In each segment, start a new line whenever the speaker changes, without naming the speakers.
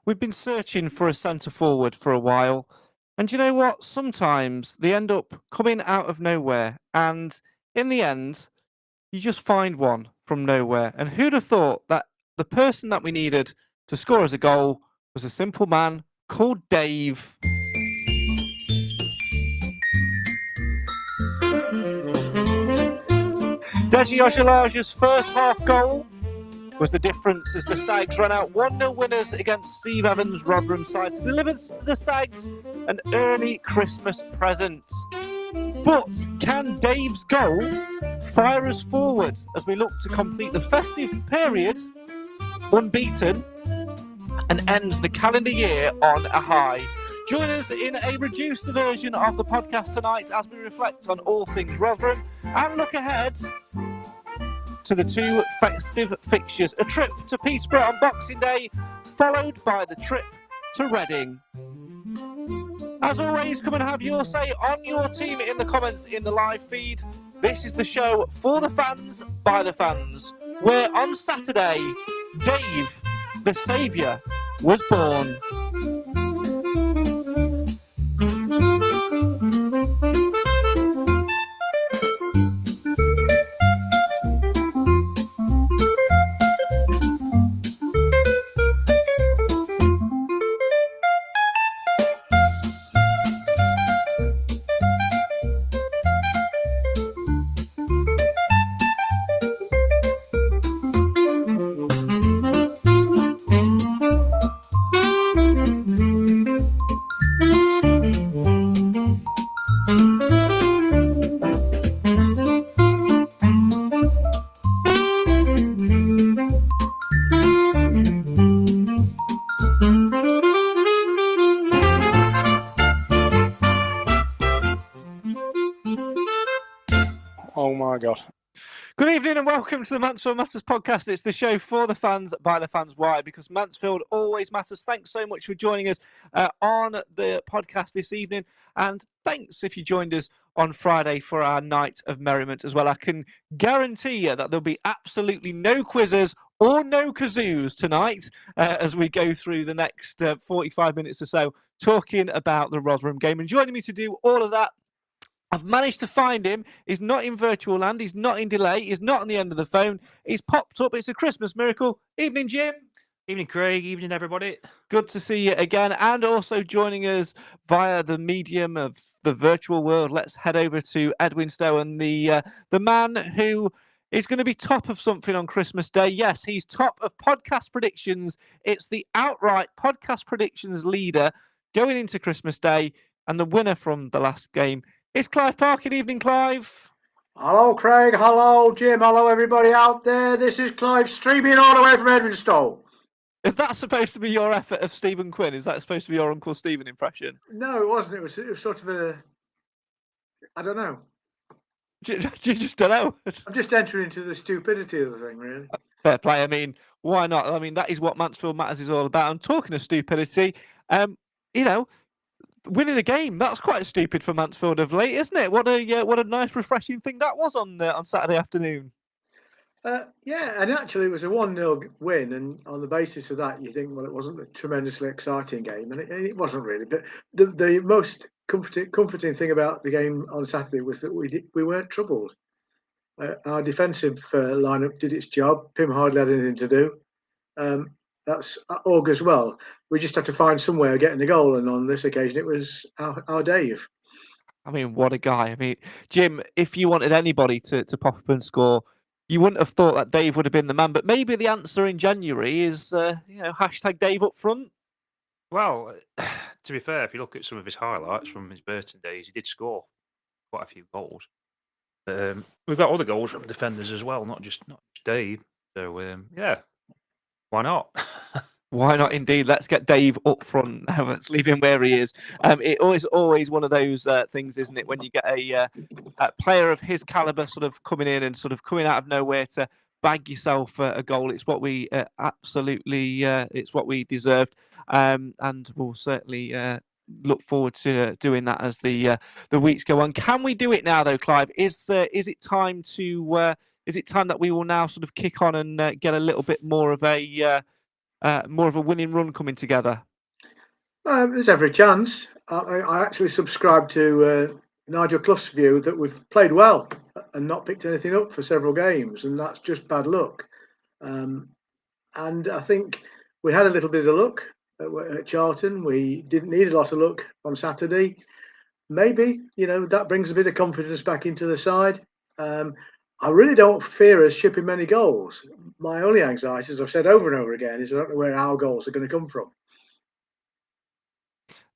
we've been searching for a centre forward for a while. And you know what? Sometimes they end up coming out of nowhere. And in the end, you just find one from nowhere. And who'd have thought that the person that we needed to score as a goal was a simple man called Dave. Deji Ojalaja's first half goal was the difference as the Stags ran out 1-0 winners against Steve Evans' Rotherham side to deliver to the Stags an early Christmas present. But can Dave's goal fire us forward as we look to complete the festive period unbeaten and ends the calendar year on a high? Join us in a reduced version of the podcast tonight as we reflect on all things Rotherham and look ahead to the two festive fixtures. A trip to Peterborough on Boxing Day, followed by the trip to Reading. As always, come and have your say on your team in the comments in the live feed. This is the show for the fans, by the fans, where on Saturday, Dave, the Saviour, was born.
Oh my God.
Good evening and welcome to the Mansfield Matters Podcast. It's the show for the fans, by the fans. Why? Because Mansfield always matters. Thanks so much for joining us on the podcast this evening. And thanks if you joined us on Friday for our night of merriment as well. I can guarantee you that there'll be absolutely no quizzes or no kazoos tonight as we go through the next 45 minutes or so talking about the Rotherham game. And joining me to do all of that, I've managed to find him. He's not in virtual land. He's not in delay. He's not on the end of the phone. He's popped up. It's a Christmas miracle. Evening, Jim.
Evening, Craig. Evening, everybody.
Good to see you again. And also joining us via the medium of the virtual world. Let's head over to Edwin Stowe and the man who is going to be top of something on Christmas Day. Yes, he's top of podcast predictions. It's the outright podcast predictions leader going into Christmas Day and the winner from the last game. It's Clive Park. Good evening, Clive.
Hello, Craig. Hello, Jim. Hello, everybody out there. This is Clive streaming all the way from Edmonstowe.
Is that supposed to be your effort of Stephen Quinn? Is that supposed to be your Uncle Stephen impression?
No, it wasn't. It was sort of a... I don't know.
You just don't know.
I'm just entering into the stupidity of the thing, really.
Fair play. I mean, why not? I mean, that is what Mansfield Matters is all about. And talking of stupidity, winning a game, that's quite stupid for Mansfield of late, isn't it? What a nice, refreshing thing that was on Saturday afternoon.
Yeah, and actually it was a 1-0 win, and on the basis of that, you think, well, it wasn't a tremendously exciting game, and it wasn't really. But the most comforting thing about the game on Saturday was that we weren't troubled. Our defensive lineup did its job. Pim hardly had anything to do. That's augurs well. We just had to find some way of getting the goal, and on this occasion, it was our Dave.
I mean, what a guy! I mean, Jim, if you wanted anybody to pop up and score, you wouldn't have thought that Dave would have been the man. But maybe the answer in January is, hashtag Dave up front.
Well, to be fair, if you look at some of his highlights from his Burton days, he did score quite a few goals. We've got other goals from defenders as well, not just Dave. So yeah. Why not?
Why not, indeed? Let's get Dave up front now. Let's leave him where he is. It always one of those things, isn't it? When you get a player of his caliber sort of coming in and sort of coming out of nowhere to bag yourself a goal. It's what we absolutely, it's what we deserved, and we'll certainly look forward to doing that as the weeks go on. Can we do it now, though, Clive? Is it time to? Is it time that we will now sort of kick on and get a little bit more of a more of a winning run coming together?
There's every chance. I actually subscribe to Nigel Clough's view that we've played well and not picked anything up for several games, and that's just bad luck. And I think we had a little bit of luck at Charlton. We didn't need a lot of luck on Saturday. Maybe, that brings a bit of confidence back into the side. I really don't fear us shipping many goals. My only anxiety, as I've said over and over again, is I don't know where our goals are going to come from.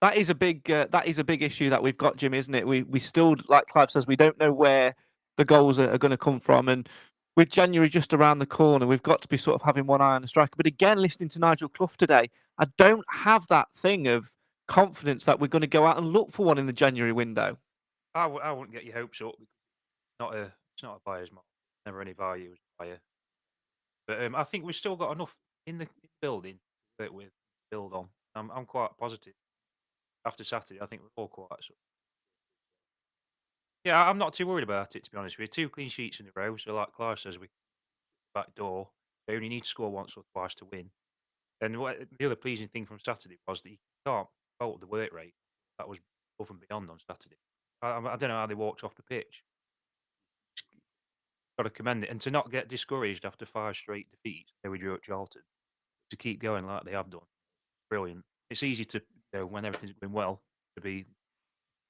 That is a big issue that we've got, Jim, isn't it? We still, like Clive says, we don't know where the goals are going to come from, and with January just around the corner, we've got to be sort of having one eye on the striker. But again, listening to Nigel Clough today, I don't have that thing of confidence that we're going to go out and look for one in the January window.
I wouldn't get your hopes up. It's not a buyer's market. Never any value as a buyer. But I think we've still got enough in the building that we build on. I'm quite positive. After Saturday, I think we're all quite. Yeah, I'm not too worried about it, to be honest. We had 2 clean sheets in a row, so like Clive says, we back door. We only need to score once or twice to win. And the other pleasing thing from Saturday was that you can't fault the work rate. That was above and beyond on Saturday. I don't know how they walked off the pitch. Got to commend it, and to not get discouraged after 5 straight defeats. We drew at Charlton. To keep going like they have done, brilliant. It's easy to, when everything's been well, to be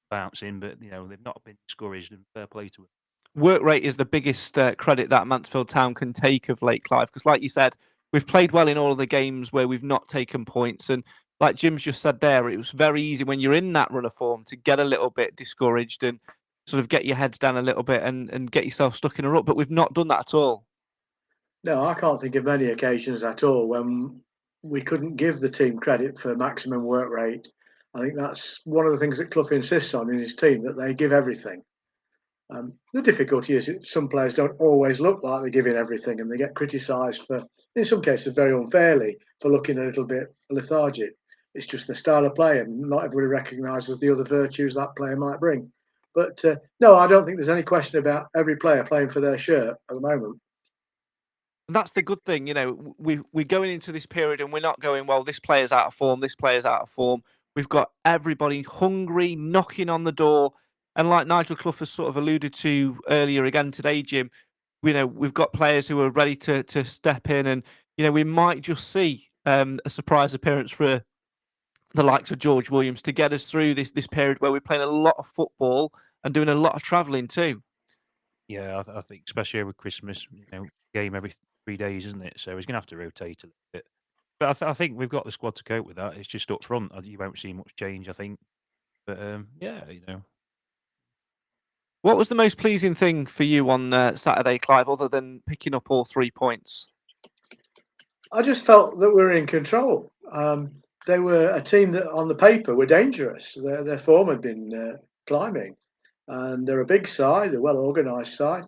bouncing, but they've not been discouraged, and fair play to it.
Work rate is the biggest credit that Mansfield Town can take of late, Clive, because like you said, we've played well in all of the games where we've not taken points, and like Jim's just said there, it was very easy when you're in that run of form to get a little bit discouraged and sort of get your heads down a little bit and get yourself stuck in a rut, but we've not done that at all.
No, I can't think of many occasions at all when we couldn't give the team credit for maximum work rate. I think that's one of the things that Clough insists on in his team, that they give everything. The difficulty is that some players don't always look like they're giving everything, and they get criticised for, in some cases very unfairly, for looking a little bit lethargic. It's just the style of play, and not everybody recognises the other virtues that player might bring. But no, I don't think there's any question about every player playing for their shirt at the moment.
And that's the good thing, we're going into this period and we're not going, well, this player's out of form, this player's out of form. We've got everybody hungry, knocking on the door. And like Nigel Clough has sort of alluded to earlier again today, Jim, we've got players who are ready to step in, and, we might just see a surprise appearance for the likes of George Williams to get us through this period where we're playing a lot of football and doing a lot of travelling too.
Yeah, I think especially over Christmas, game every 3 days, isn't it? So he's going to have to rotate a little bit. But I think we've got the squad to cope with that. It's just up front. You won't see much change, I think. But yeah,
What was the most pleasing thing for you on Saturday, Clive, other than picking up all 3 points?
I just felt that we were in control. They were a team that, on the paper, were dangerous. Their form had been climbing, and they're a big side, a well-organised side.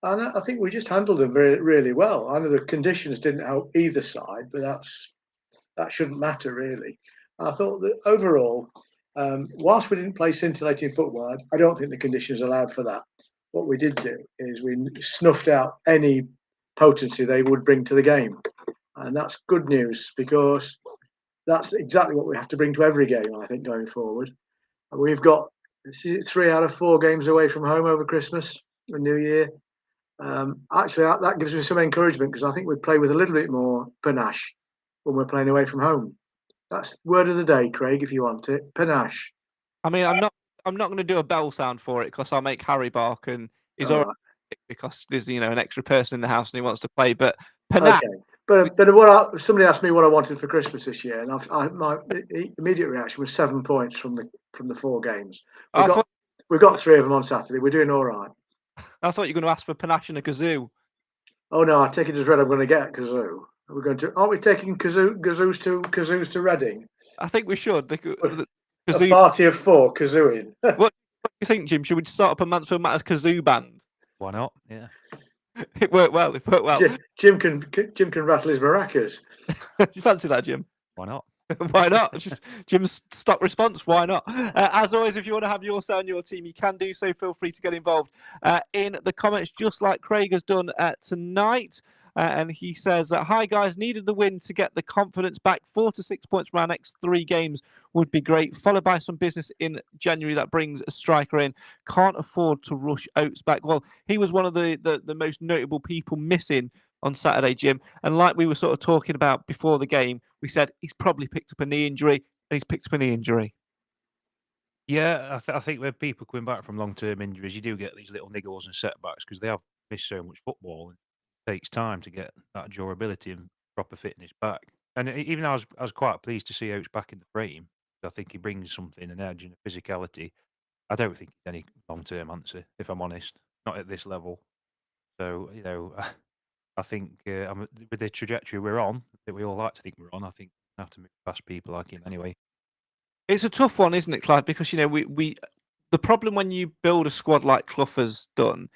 And I think we just handled them really well. I know the conditions didn't help either side, but that shouldn't matter, really. I thought that overall, whilst we didn't play scintillating football, I don't think the conditions allowed for that. What we did do is we snuffed out any potency they would bring to the game. And that's good news, because that's exactly what we have to bring to every game, I think, going forward. We've got 3 out of 4 games away from home over Christmas and New Year. Actually, that gives me some encouragement, because I think we play with a little bit more panache when we're playing away from home. That's word of the day, Craig, if you want it. Panache.
I mean, I'm not going to do a bell sound for it, because I'll make Harry bark, and he's already because there's an extra person in the house and he wants to play. But panache.
Okay. But somebody asked me what I wanted for Christmas this year, and my immediate reaction was 7 points from the 4 games. We've got 3 of them on Saturday. We're doing all right.
I thought you were going to ask for panache and a kazoo.
Oh no, I take it as read I'm going to get a kazoo. Aren't we taking kazoos to Reading?
I think we should.
A party of 4 kazooing.
What do you think, Jim? Should we start up a Mansfield Matters kazoo band?
Why not? Yeah.
It worked well.
Jim can rattle his maracas.
You fancy that, Jim?
Why not?
Why not? Just Jim's stock response. Why not? As always, if you want to have your say on your team, you can do so. Feel free to get involved in the comments, just like Craig has done tonight. and he says, "Hi guys, needed the win to get the confidence back. 4 to 6 points from our next 3 games would be great. Followed by some business in January that brings a striker in. Can't afford to rush Oates back." Well, he was one of the most notable people missing on Saturday, Jim. And like we were sort of talking about before the game, we said he's probably picked up a knee injury, and he's picked up a knee injury.
Yeah, I think when people coming back from long-term injuries, you do get these little niggles and setbacks because they have missed so much football, and it takes time to get that durability and proper fitness back. And even I was quite pleased to see Oates back in the frame. I think he brings something, an edge and a physicality. I don't think he's any long-term answer, if I'm honest, not at this level. So, I think with the trajectory we're on, that we all like to think we're on, I think we have to move past people like him anyway.
It's a tough one, isn't it, Clive? Because we the problem when you build a squad like Clough has done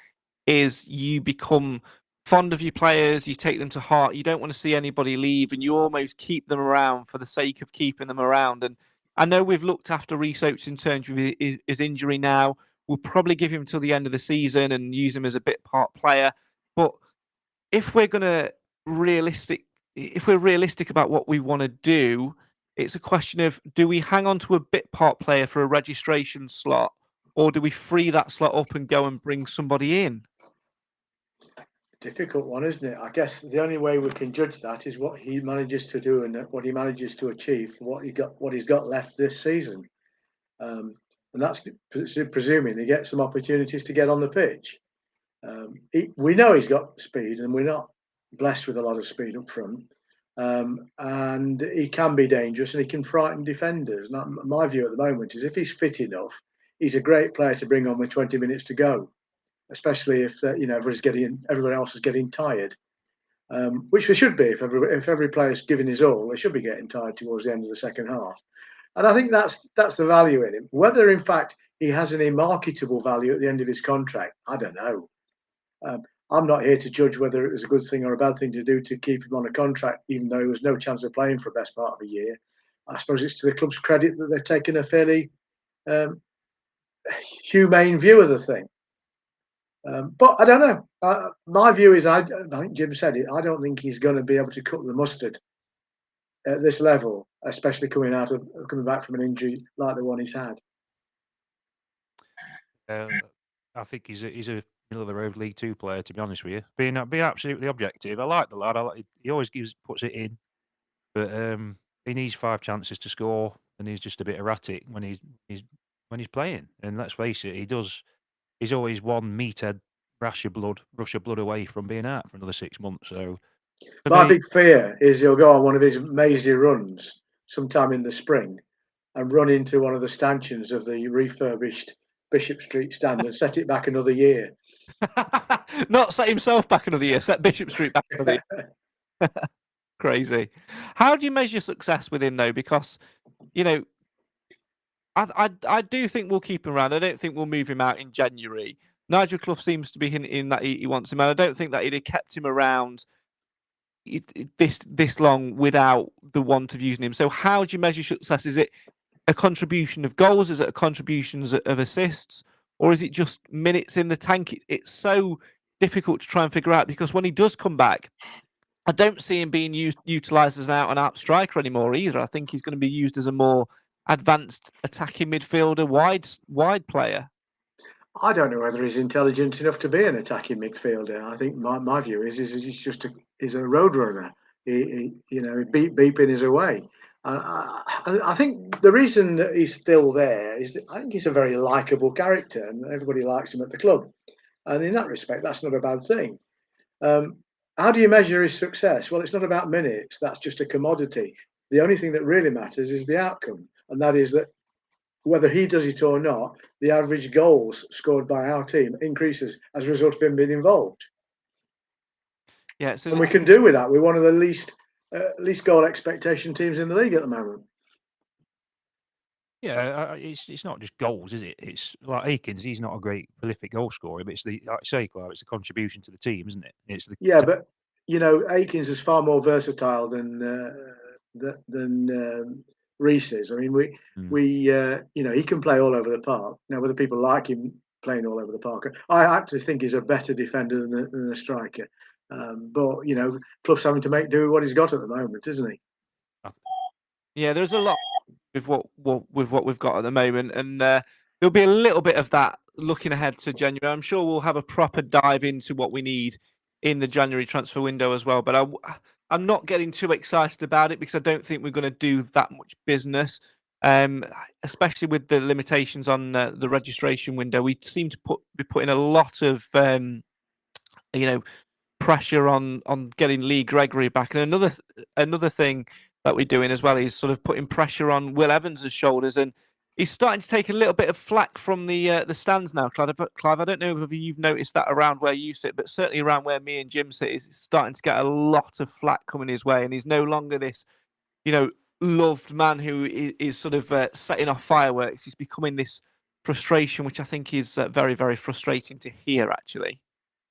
is you become fond of your players, you take them to heart, you don't want to see anybody leave, and you almost keep them around for the sake of keeping them around. And I know we've looked after Reece Oates in terms of his injury now. We'll probably give him till the end of the season and use him as a bit part player. But if we're realistic about what we want to do, it's a question of, do we hang on to a bit part player for a registration slot, or do we free that slot up and go and bring somebody in?
Difficult one, isn't it? I guess the only way we can judge that is what he manages to do and what he manages to achieve, what he's got left this season, and that's presuming he gets some opportunities to get on the pitch. We know he's got speed, and we're not blessed with a lot of speed up front. And he can be dangerous, and he can frighten defenders. And my view at the moment is, if he's fit enough, he's a great player to bring on with 20 minutes to go, especially if everyone else is getting tired, which they should be. If every player's giving his all, they should be getting tired towards the end of the second half. And I think that's the value in him. Whether in fact he has any marketable value at the end of his contract, I don't know. I'm not here to judge whether it was a good thing or a bad thing to do to keep him on a contract, even though there was no chance of playing for the best part of a year. I suppose it's to the club's credit that they've taken a fairly humane view of the thing. But I don't know. My view is, I think Jim said it, I don't think he's going to be able to cut the mustard at this level, especially coming back from an injury like the one he's had.
I think he's a middle of the road League Two player, to be honest with you. Being absolutely objective, I like the lad. He always puts it in, but he needs 5 chances to score, and he's just a bit erratic when he's playing. And let's face it, he's always one meathead rush of blood away from being out for another 6 months. So
my big fear is he'll go on one of his mazy runs sometime in the spring and run into one of the stanchions of the refurbished Bishop Street stand and set it back another year.
Not set himself back another year, set Bishop Street back another year. Crazy. How do you measure success with him, though? Because, I do think we'll keep him around. I don't think we'll move him out in January. Nigel Clough seems to be hinting that he wants him, and I don't think that he'd have kept him around this long without the want of using him. So how do you measure success? Is it a contribution of goals? Is it a contribution of assists? Or is it just minutes in the tank? It's so difficult to try and figure out, because when he does come back, I don't see him being utilised as an out-and-out striker anymore either. I think he's going to be used as a more advanced attacking midfielder, wide player.
I don't know whether he's intelligent enough to be an attacking midfielder. I think my view is he's a road runner. He beeping his away. I think the reason that he's still there is that I think he's a very likeable character, and everybody likes him at the club. And in that respect, that's not a bad thing. How do you measure his success? Well, it's not about minutes. That's just a commodity. The only thing that really matters is the outcome, and that is that whether he does it or not, the average goals scored by our team increases as a result of him being involved.
Yeah, so
and we can do with that. We're one of the least goal expectation teams in the league at the moment.
Yeah, it's not just goals, is it? It's like Akins. He's not a great prolific goal scorer, but it's it's the contribution to the team, isn't it?
But Akins is far more versatile than Reece is. I mean, he can play all over the park. Now, whether people like him playing all over the park, I actually think he's a better defender than a striker. But Clough's having to make do with what he's got at the moment, isn't he?
Yeah, there's a lot with what we've got at the moment, and there'll be a little bit of that looking ahead to January. I'm sure we'll have a proper dive into what we need in the January transfer window as well. But I'm not getting too excited about it because I don't think we're going to do that much business, especially with the limitations on the registration window. We seem to be putting a lot of pressure on getting Lee Gregory back. And another thing that we're doing as well is sort of putting pressure on Will Evans' shoulders, and he's starting to take a little bit of flack from the stands now. Clive, I don't know if you've noticed that around where you sit, but certainly around where me and Jim sit, he's starting to get a lot of flack coming his way, and he's no longer this, loved man who is sort of setting off fireworks. He's becoming this frustration, which I think is very, very frustrating to hear, actually.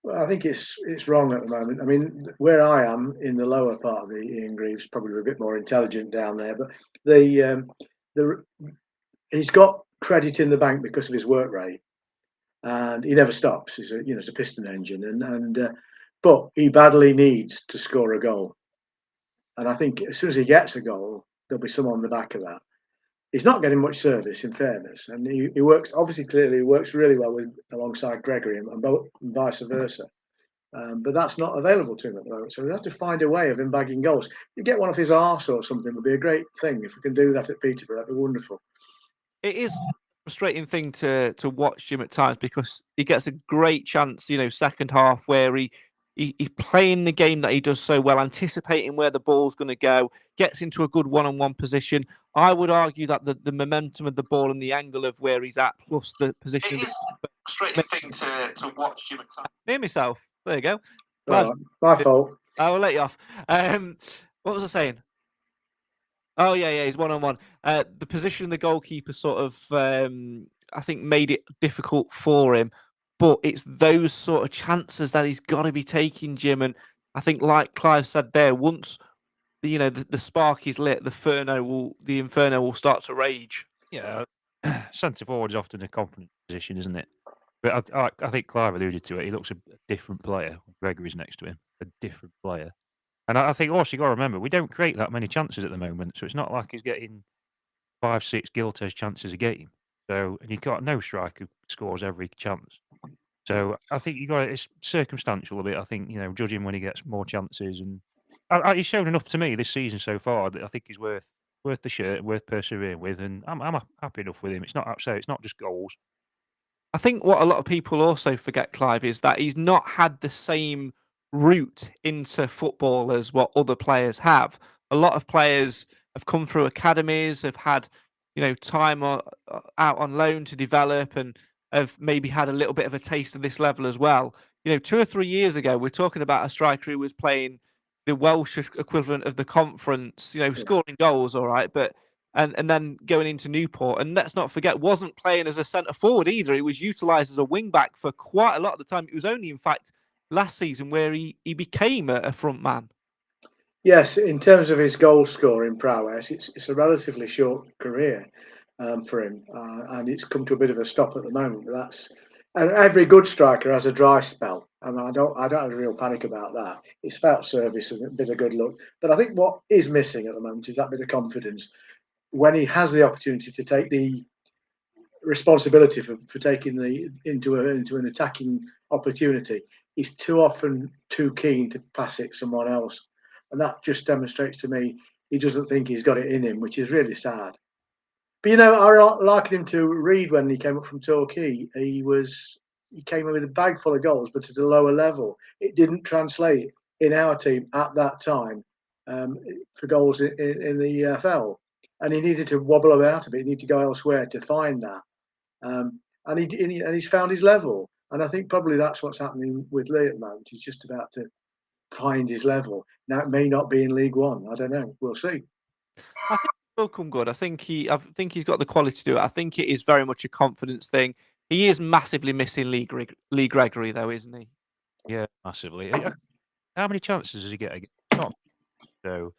Well, I think it's wrong at the moment. I mean, where I am in the lower part of the Ian Greaves, probably a bit more intelligent down there, but he's got credit in the bank because of his work rate, and he never stops. He's it's a piston engine, but he badly needs to score a goal, and I think as soon as he gets a goal, there'll be some on the back of that. He's not getting much service, in fairness, and he works clearly. He works really well alongside Gregory, and vice versa. But that's not available to him at the moment. So we have to find a way of him bagging goals. You get one off his arse or something would be a great thing. If we can do that at Peterborough, that'd be wonderful.
It is a frustrating thing to watch Jim at times because he gets a great chance, second half where he's playing the game that he does so well, anticipating where the ball's going to go, gets into a good one-on-one position. I would argue that the momentum of the ball and the angle of where he's at, plus the position. It is a frustrating thing to watch Jim at times. Near myself. There you go.
My fault.
I will let you off. What was I saying? Oh, yeah, he's one-on-one. The position of the goalkeeper sort of, I think, made it difficult for him. But it's those sort of chances that he's got to be taking, Jim. And I think, like Clive said there, once the spark is lit, the inferno will start to rage.
Yeah, centre forward is often a confident position, isn't it? But I think Clive alluded to it. He looks a different player. Gregory's next to him, a different player. And I think also you got to remember, we don't create that many chances at the moment, so it's not like he's getting 5, 6 Giltez chances a game. So, and you've got no striker who scores every chance. So I think it's circumstantial a bit. I think judging when he gets more chances, and he's shown enough to me this season so far that I think he's worth the shirt, worth persevering with, and I'm happy enough with him. It's not just goals.
I think what a lot of people also forget, Clive, is that he's not had the same route into football as what other players have. A lot of players have come through academies, have had, time out on loan to develop, and have maybe had a little bit of a taste of this level as well. 2 or 3 years ago, we're talking about a striker who was playing the Welsh equivalent of the conference, scoring goals, all right, but and then going into Newport. And let's not forget, wasn't playing as a centre forward either. He was utilised as a wing back for quite a lot of the time. It was only, in fact, last season where he became a front man.
Yes, in terms of his goal scoring prowess, it's a relatively short career for him, and it's come to a bit of a stop at the moment. But and every good striker has a dry spell, and I don't have a real panic about that. It's about service and a bit of good luck. But I think what is missing at the moment is that bit of confidence when he has the opportunity to take the responsibility for taking into an attacking opportunity. He's too often too keen to pass it someone else, and that just demonstrates to me he doesn't think he's got it in him, which is really sad. But I likened him to Reed when he came up from Torquay. He came in with a bag full of goals, but at a lower level. It didn't translate in our team at that time for goals in the EFL, and he needed to wobble about a bit. He needed to go elsewhere to find that, and he's found his level. And I think probably that's what's happening with Lee at the moment. He's just about to find his level. Now it may not be in League One. I don't know. We'll see.
I think he will come good. I think he's got the quality to do it. I think it is very much a confidence thing. He is massively missing Lee Gregory, though, isn't he?
Yeah, massively. How many chances does he get again? So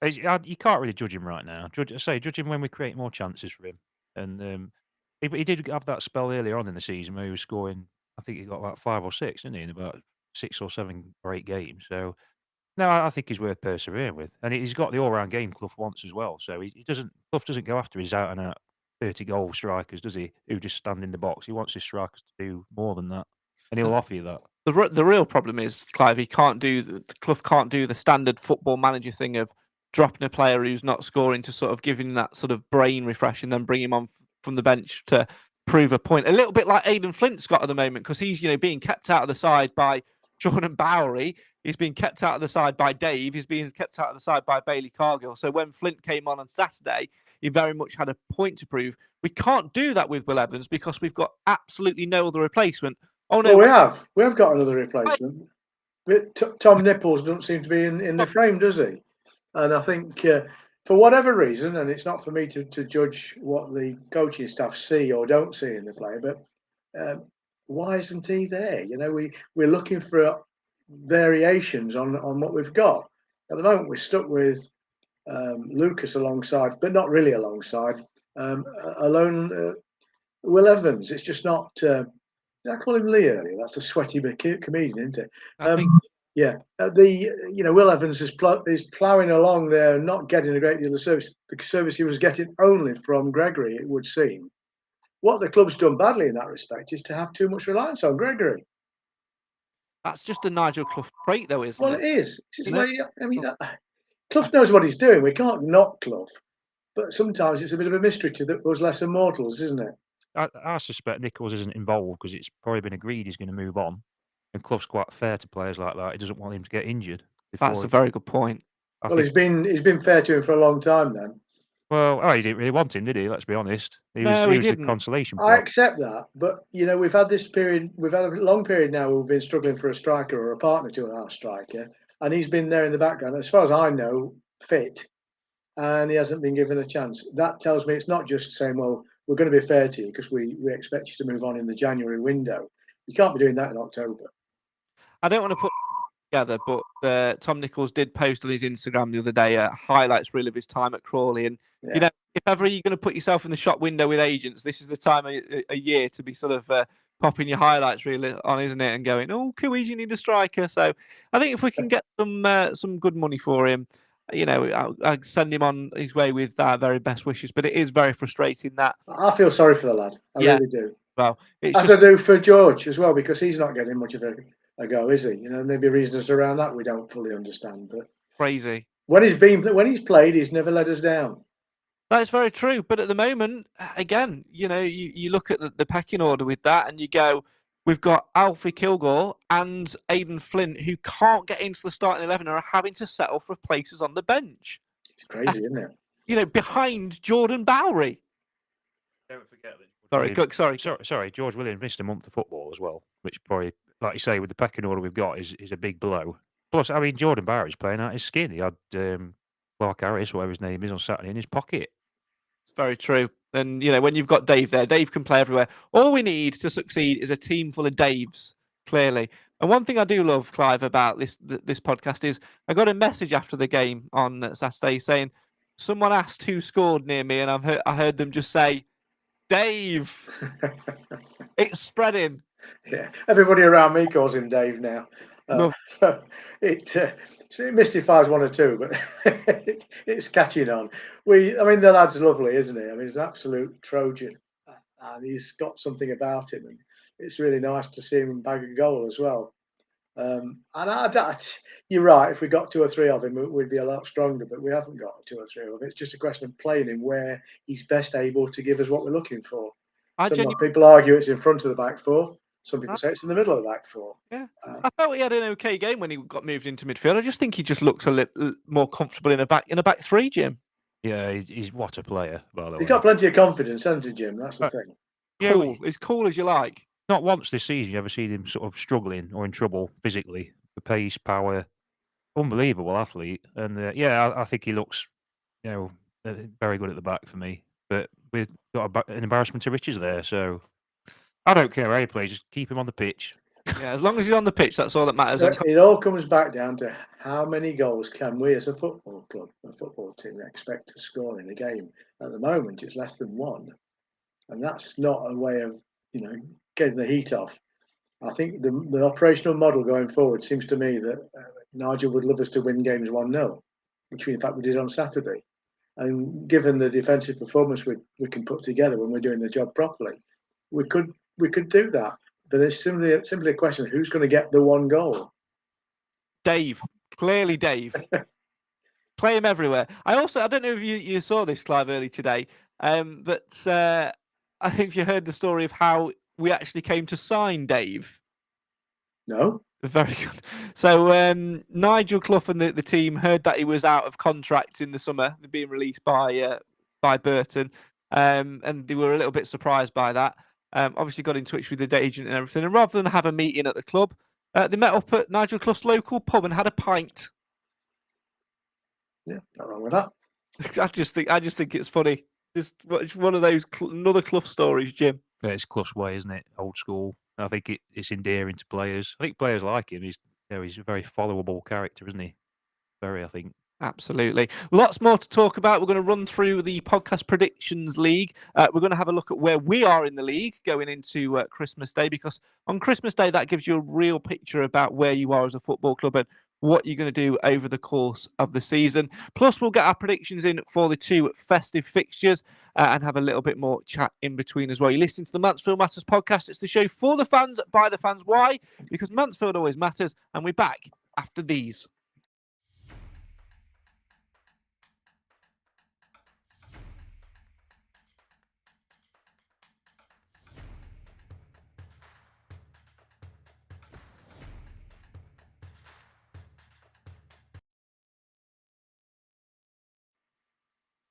you can't really judge him right now. Judge him when we create more chances for him. And he did have that spell earlier on in the season where he was scoring. I think he got about 5 or 6, didn't he? In about 6 or 7 or 8 games. So no, I think he's worth persevering with, and he's got the all-round game Clough wants as well. So he doesn't Clough doesn't go after his out-and-out 30-goal strikers, does he? Who just stand in the box. He wants his strikers to do more than that, and he'll offer you that.
The real problem is, Clive, Clough can't do the standard football manager thing of dropping a player who's not scoring to sort of give him that sort of brain refresh and then bring him on from the bench to prove a point. A little bit like Aidan Flint's got at the moment, because he's being kept out of the side by Jordan Bowery. He's being kept out of the side by Dave. He's being kept out of the side by Bailey Cargill. So when Flint came on Saturday, he very much had a point to prove. We can't do that with Will Evans because we've got absolutely no other replacement. Oh no,
we have got another replacement. But Tom Nichols doesn't seem to be in the frame, does he? And I think for whatever reason, and it's not for me to judge what the coaching staff see or don't see in the player, but why isn't he there? We're looking for variations on what we've got. At the moment, we're stuck with Lucas alongside, but not really alongside, alone Will Evans. It's just not. Did I call him Lee earlier? That's a sweaty comedian, isn't it?
I think.
Yeah, Will Evans is ploughing along there, not getting a great deal of service. The service he was getting only from Gregory, it would seem. What the club's done badly in that respect is to have too much reliance on Gregory.
That's just a Nigel Clough trait, though, isn't it?
Well, it is. Clough knows what he's doing. We can't knock Clough, but sometimes it's a bit of a mystery to those lesser mortals, isn't it?
I suspect Nichols isn't involved because it's probably been agreed he's going to move on, and Clough's quite fair to players like that. He doesn't want him to get injured.
That's a very good point.
He's been fair to him for a long time then.
Well, he didn't really want him, did he? Let's be honest. He was the consolation
prize. I accept that, but we've had this period. We've had a long period now where we've been struggling for a striker or a partner to our striker, and he's been there in the background, as far as I know, fit, and he hasn't been given a chance. That tells me it's not just saying, well, we're going to be fair to you because we expect you to move on in the January window. You can't be doing that in October.
I don't want to put together, but Tom Nichols did post on his Instagram the other day a highlights reel of his time at Crawley, and if ever you're going to put yourself in the shop window with agents, this is the time of a year to be sort of popping your highlights reel on, isn't it? And going, oh, Kiwis, you need a striker. So I think if we can get some good money for him, I'll send him on his way with our very best wishes. But it is very frustrating that
I feel sorry for the lad. I really do.
Well,
I do for George as well, because he's not getting much of a go, is he? Maybe reasons around that we don't fully understand. But
crazy.
When he's played, he's never let us down.
That's very true. But at the moment, again, you look at the pecking order with that, and you go, we've got Alfie Kilgore and Aidan Flint, who can't get into the starting 11 and are having to settle for places on the bench.
It's crazy, isn't it?
Behind Jordan Bowery.
Don't forget that.
Sorry.
George Williams missed a month of football as well, which probably, like you say, with the pecking order we've got, is a big blow. Plus, Jordan Bowery's playing out his skin. He had Clark Harris, whatever his name is, on Saturday in his pocket.
It's very true. And, when you've got Dave there, Dave can play everywhere. All we need to succeed is a team full of Daves, clearly. And one thing I do love, Clive, about this podcast is I got a message after the game on Saturday saying someone asked who scored near me, and I heard them just say, Dave. It's spreading.
Yeah, everybody around me calls him Dave now. So it mystifies one or two, but it's catching on. The lad's lovely, isn't he? He's an absolute Trojan, and he's got something about him, and it's really nice to see him bag a goal as well. And you're right. If we got 2 or 3 of him, we'd be a lot stronger. But we haven't got 2 or 3 of him. It's just a question of playing him where he's best able to give us what we're looking for. Some people argue it's in front of the back four. Some people say it's in the middle of the back four.
Yeah, I felt he had an okay game when he got moved into midfield. I just think he just looks a little more comfortable in a back 3, Jim.
Yeah, he's what a player, by the way.
He's got plenty of confidence, hasn't he, Jim? That's the thing.
Cool. As cool as you like.
Not once this season you ever seen him sort of struggling or in trouble physically. The pace, power, unbelievable athlete. And I think he looks, very good at the back for me. But we've got an embarrassment to riches there. So I don't care how he plays, just keep him on the pitch.
Yeah, as long as he's on the pitch, that's all that matters.
It all comes back down to how many goals can we as a football club, a football team, expect to score in a game. At the moment, it's less than 1. And that's not a way of, getting the heat off. I think the operational model going forward seems to me that Nigel would love us to win games 1-0, which in fact we did on Saturday. And given the defensive performance we can put together when we're doing the job properly, we could do that. But it's simply a question of who's going to get the one goal.
Dave, clearly Dave. Play him everywhere. I don't know if you saw this, Clive, early today, but I think if you heard the story of how we actually came to sign Dave.
No.
Very good. So Nigel Clough and the team heard that he was out of contract in the summer, being released by Burton, and they were a little bit surprised by that. Obviously got in touch with the day agent and everything, and rather than have a meeting at the club, they met up at Nigel Clough's local pub and had a pint.
Yeah, not wrong with that.
I just think it's funny. Just one of those another Clough stories, Jim.
Yeah, it's Clough's way, isn't it? Old school. I think it's endearing to players. I think players like him. He's a very followable character, isn't he? Very, I think.
Absolutely. Lots more to talk about. We're going to run through the Podcast Predictions League. We're going to have a look at where we are in the league going into Christmas Day, because on Christmas Day, that gives you a real picture about where you are as a football club and what you're going to do over the course of the season. Plus, we'll get our predictions in for the 2 festive fixtures and have a little bit more chat in between as well. You're listening to the Mansfield Matters podcast. It's the show for the fans, by the fans. Why? Because Mansfield always matters, and we're back after these.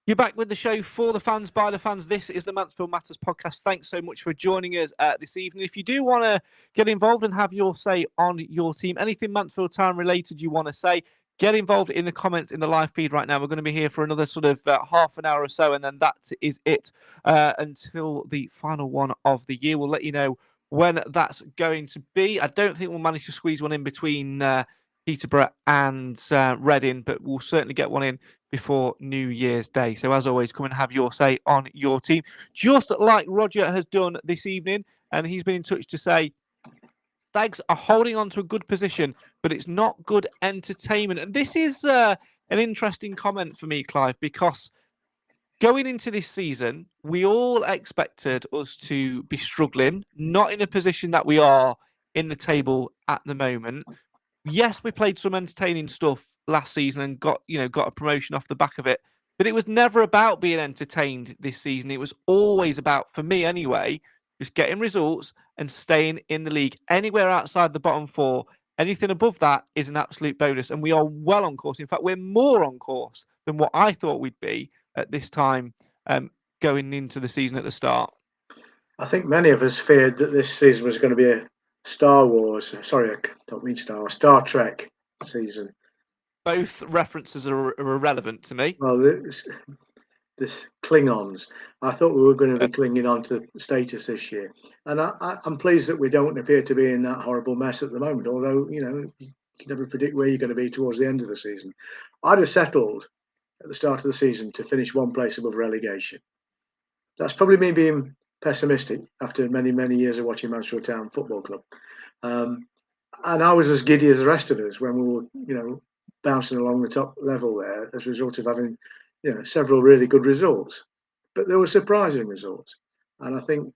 You're back with the show for the fans, by the fans. This is the Mansfield Matters podcast. Thanks so much for joining us this evening. If you do want to get involved and have your say on your team, anything Mansfield Town related you want to say, get involved in the comments in the live feed right now. We're going to be here for another sort of half an hour or so, and then that is it until the final one of the year. We'll let you know when that's going to be. I don't think we'll manage to squeeze one in between Peterborough and Reading, but we'll certainly get one in before New Year's Day. So as always, come and have your say on your team, just like Roger has done this evening, and he's been in touch to say Stags are holding on to a good position, but it's not good entertainment. And this is an interesting comment for me, Clive, because going into this season, we all expected us to be struggling, not in the position that we are in the table at the moment. Yes, we played some entertaining stuff last season and got a promotion off the back of it, but it was never about being entertained this season. It was always about, for me anyway, just getting results and staying in the league. Anywhere outside the bottom 4, anything above that is an absolute bonus, and we are well on course. In fact, we're more on course than what I thought we'd be at this time going into the season at the start.
I think many of us feared that this season was going to be a Star Trek season.
Both references are irrelevant to me.
Well, this Klingons. I thought we were going to be clinging on to status this year, and I'm pleased that we don't appear to be in that horrible mess at the moment. Although you can never predict where you're going to be towards the end of the season. I'd have settled at the start of the season to finish one place above relegation. That's probably me being pessimistic after many years of watching Mansfield Town Football Club. And I was as giddy as the rest of us when we were, bouncing along the top level there as a result of having, several really good results. But there were surprising results, and I think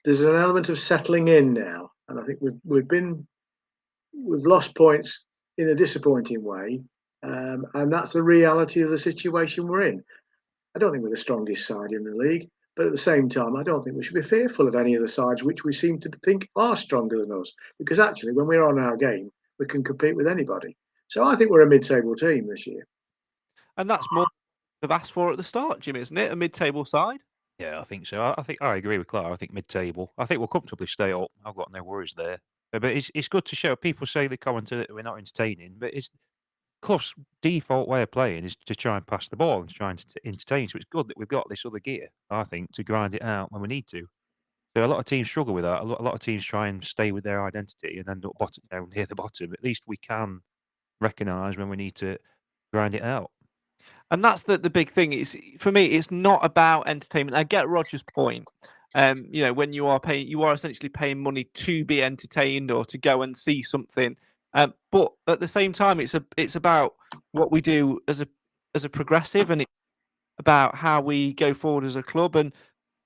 there's an element of settling in now. And I think we've lost points in a disappointing way, and that's the reality of the situation we're in. I don't think we're the strongest side in the league. But at the same time, I don't think we should be fearful of any of the sides which we seem to think are stronger than us. Because actually, when we're on our game, we can compete with anybody. So I think we're a mid-table team this year.
And that's more than I've asked for at the start, Jim, isn't it? A mid-table side?
Yeah, I think so. I think I agree with Clark. I think mid-table. I think we'll comfortably stay up. I've got no worries there. But it's good to show. People say the commentary that we're not entertaining, but it's Clough's default way of playing is to try and pass the ball and try and entertain. So it's good that we've got this other gear, I think, to grind it out when we need to. So a lot of teams struggle with that. A lot of teams try and stay with their identity and end up down near the bottom. At least we can recognise when we need to grind it out.
And that's the big thing. For me, it's not about entertainment. I get Roger's point. When you are essentially paying money to be entertained or to go and see something. But at the same time, it's about what we do as a progressive, and it's about how we go forward as a club. And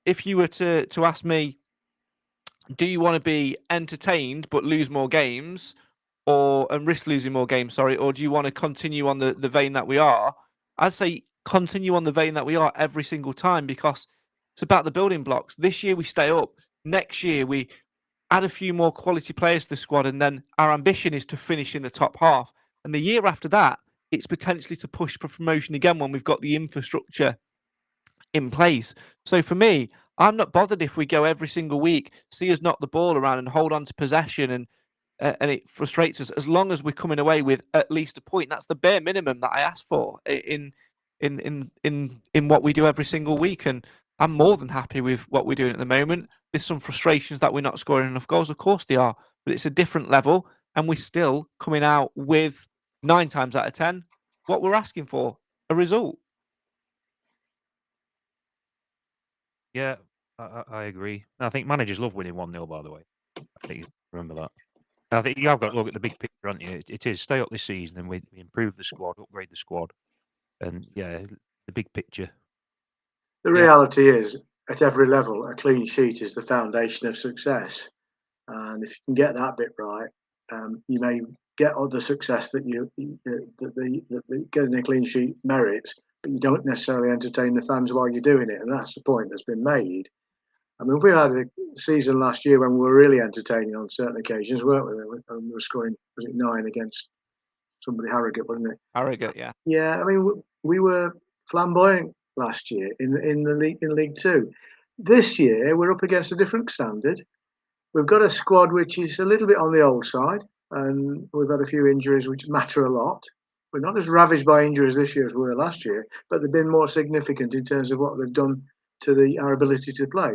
if you were to ask me, do you want to be entertained but lose more games, and risk losing more games? Sorry, or do you want to continue on the vein that we are? I'd say continue on the vein that we are every single time, because it's about the building blocks. This year we stay up. Next year we add a few more quality players to the squad, and then our ambition is to finish in the top half. And the year after that, it's potentially to push for promotion again when we've got the infrastructure in place. So for me, I'm not bothered if we go every single week, see us knock the ball around and hold on to possession, and it frustrates us, as long as we're coming away with at least a point. That's the bare minimum that I ask for in what we do every single week. And I'm more than happy with what we're doing at the moment. There's some frustrations that we're not scoring enough goals. Of course they are, but it's a different level, and we're still coming out with 9 times out of 10 what we're asking for, a result.
Yeah, I agree. I think managers love winning 1-0, by the way. I think you remember that. And I think you have got to look at the big picture, haven't you? It is stay up this season, and we improve the squad, upgrade the squad. And yeah, the big picture.
The reality is, at every level, a clean sheet is the foundation of success. And if you can get that bit right, you may get other success that getting a clean sheet merits, but you don't necessarily entertain the fans while you're doing it. And that's the point that's been made. I mean, we had a season last year when we were really entertaining on certain occasions, weren't we? We were scoring, was it 9 against somebody, Harrogate, wasn't it?
Harrogate, yeah.
Yeah, I mean, we were flamboyant last year in League Two. This year, we're up against a different standard. We've got a squad which is a little bit on the old side, and we've had a few injuries which matter a lot. We're not as ravaged by injuries this year as we were last year, but they've been more significant in terms of what they've done to our ability to play.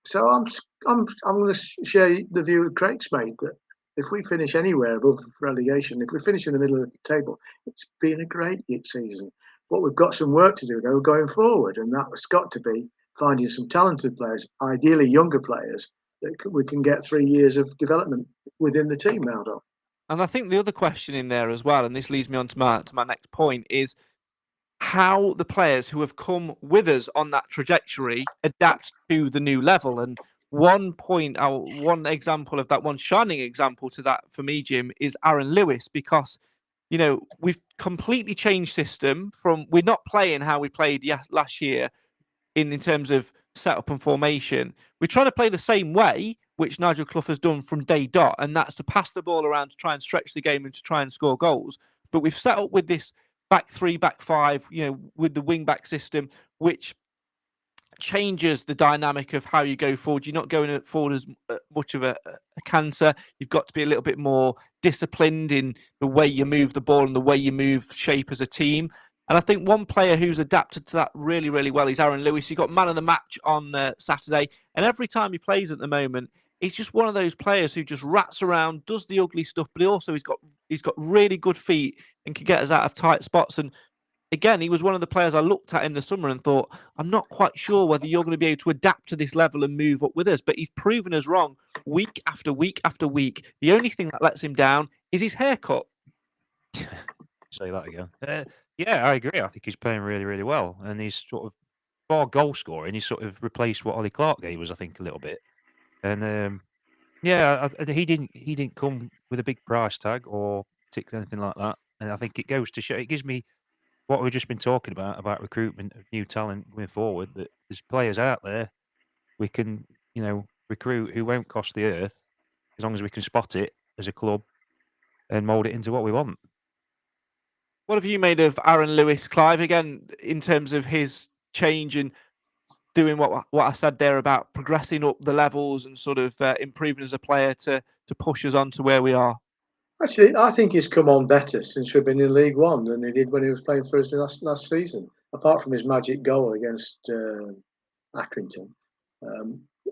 So I'm going to share the view that Craig's made, that if we finish anywhere above relegation, if we finish in the middle of the table, it's been a great season. But we've got some work to do though going forward, and that's got to be finding some talented players, ideally younger players, that we can get 3 years of development within the team out of.
And I think the other question in there as well, and this leads me on to my next point, is how the players who have come with us on that trajectory adapt to the new level. And one example of that, one shining example to that for me, Jim, is Aaron Lewis, because we've completely changed system. We're not playing how we played last year in terms of setup and formation. We're trying to play the same way, which Nigel Clough has done from day dot, and that's to pass the ball around to try and stretch the game and to try and score goals. But we've set up with this back 3, back 5, with the wing back system, which changes the dynamic of how you go forward. You're not going forward as much of a cancer. You've got to be a little bit more disciplined in the way you move the ball and the way you move shape as a team. And I think one player who's adapted to that really, really well is Aaron Lewis. He got man of the match on Saturday, and every time he plays at the moment, he's just one of those players who just rats around, does the ugly stuff, but he's got really good feet and can get us out of tight spots. And again, he was one of the players I looked at in the summer and thought, I'm not quite sure whether you're going to be able to adapt to this level and move up with us. But he's proven us wrong week after week after week. The only thing that lets him down is his haircut.
Say that again. Yeah, I agree. I think he's playing really, really well. And he's sort of, for goal scoring, he's sort of replaced what Ollie Clark gave us, I think, a little bit. And he didn't come with a big price tag or tick anything like that. And I think it goes to show, it gives me what we've just been talking about recruitment of new talent going forward, that there's players out there we can, recruit who won't cost the earth, as long as we can spot it as a club and mould it into what we want.
What have you made of Aaron Lewis, Clive, again, in terms of his change and doing what I said there about progressing up the levels and sort of improving as a player to push us on to where we are?
Actually, I think he's come on better since we've been in League One than he did when he was playing for us last season. Apart from his magic goal against Accrington,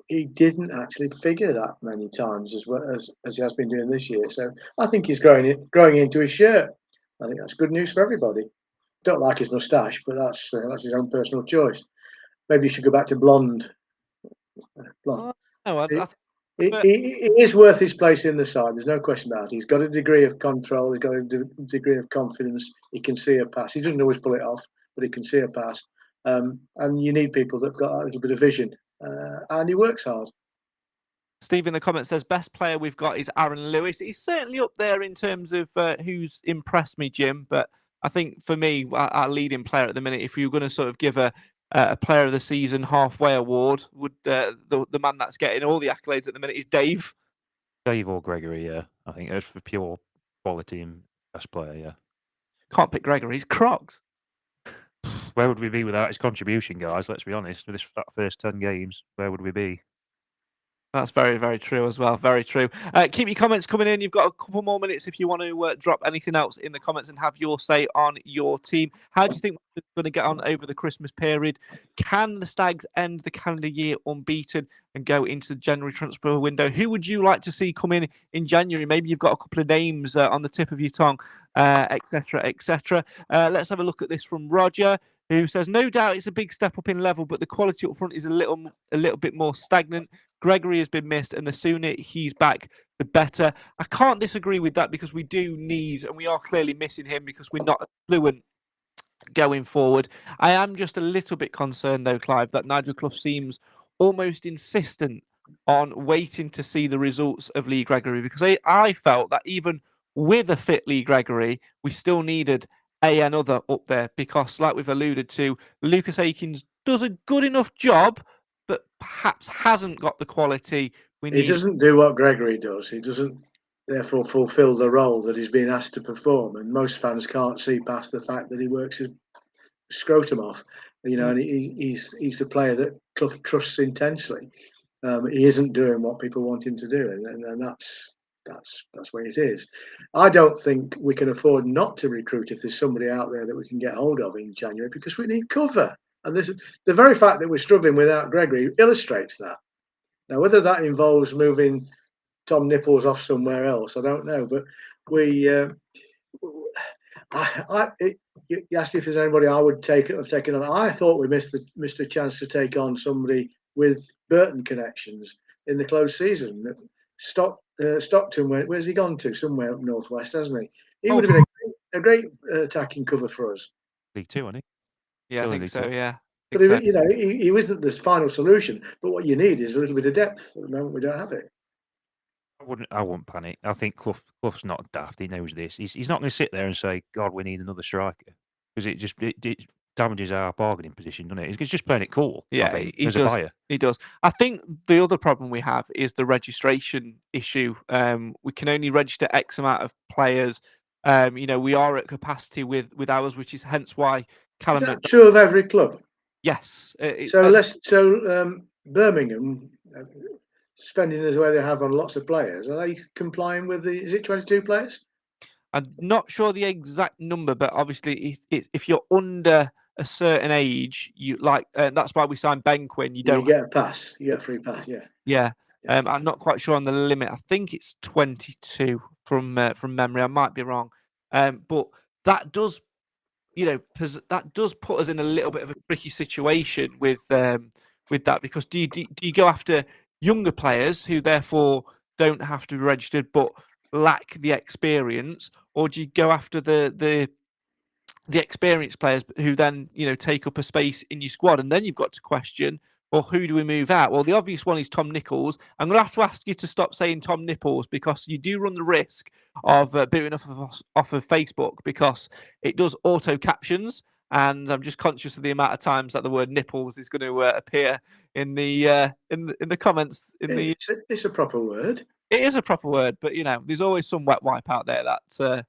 he didn't actually figure that many times as well as he has been doing this year. So I think he's growing into his shirt. I think that's good news for everybody. Don't like his moustache, but that's his own personal choice. Maybe you should go back to blonde Long.
No,
He is worth his place in the side. There's no question about it. He's got a degree of control. He's got a degree of confidence. He can see a pass. He doesn't always pull it off, but he can see a pass. And you need people that've got a little bit of vision. And he works hard.
Steve in the comments says best player we've got is Aaron Lewis. He's certainly up there in terms of who's impressed me, Jim. But I think for me, our leading player at the minute, if you're going to sort of give a player of the season halfway award, would the man that's getting all the accolades at the minute is Dave.
Dave or Gregory, yeah. I think it's for pure quality and best player, yeah.
Can't pick Gregory. He's Crocs.
Where would we be without his contribution, guys? Let's be honest. With that first 10 games, where would we be?
That's very, very true as well. Very true. Keep your comments coming in. You've got a couple more minutes if you want to drop anything else in the comments and have your say on your team. How do you think we're going to get on over the Christmas period? Can the Stags end the calendar year unbeaten and go into the January transfer window? Who would you like to see come in January? Maybe you've got a couple of names on the tip of your tongue, etc., etc. Let's have a look at this from Roger, who says, no doubt it's a big step up in level, but the quality up front is a little bit more stagnant. Gregory has been missed, and the sooner he's back, the better. I can't disagree with that because we do need, and we are clearly missing him because we're not fluent going forward. I am just a little bit concerned, though, Clive, that Nigel Clough seems almost insistent on waiting to see the results of Lee Gregory, because I felt that even with a fit Lee Gregory, we still needed another up there because, like we've alluded to, Lucas Akins does a good enough job, but perhaps hasn't got the quality we need.
He doesn't do what Gregory does. He doesn't, therefore, fulfil the role that he's been asked to perform. And most fans can't see past the fact that he works his scrotum off. And he's a player that Clough trusts intensely. He isn't doing what people want him to do, and that's where it is. I don't think we can afford not to recruit if there's somebody out there that we can get hold of in January, because we need cover. And the very fact that we're struggling without Gregory illustrates that. Now, whether that involves moving Tom Nichols off somewhere else, I don't know. But you asked if there's anybody I would have taken on. I thought we missed a chance to take on somebody with Burton connections in the closed season. Stockton, where's he gone to? Somewhere up northwest, hasn't he? He would have been a great attacking cover for us.
League Two, wasn't he?
Yeah, I think so. Yeah,
but he wasn't the final solution. But what you need is a little bit of depth. At the moment, we don't have it.
I wouldn't panic. I think Clough's not daft. He knows this. He's not going to sit there and say, "God, we need another striker," because it damages our bargaining position, doesn't it? He's just playing it cool.
Yeah,
as a buyer.
He does. I think the other problem we have is the registration issue. We can only register X amount of players. We are at capacity with ours, which is hence why Callum.
Is that true of every club?
Yes.
Birmingham spending as way they have on lots of players. Are they complying with is it 22 players?
I'm not sure the exact number, but obviously, if you're under a certain age, that's why we signed Benquin. You
get a pass. You get a free pass. Yeah.
Yeah. I'm not quite sure on the limit. I think it's 22 from memory. I might be wrong, but that does, that does put us in a little bit of a tricky situation with that, because do you go after younger players who therefore don't have to be registered but lack the experience, or do you go after the experienced players who then take up a space in your squad? And then you've got to question, well, who do we move out? Well, the obvious one is Tom Nichols. I'm going to have to ask you to stop saying Tom Nichols, because you do run the risk of booting off of Facebook, because it does auto captions, and I'm just conscious of the amount of times that the word nipples is going to appear in the comments.
It's a proper word.
It is a proper word, but there's always some wet wipe out there that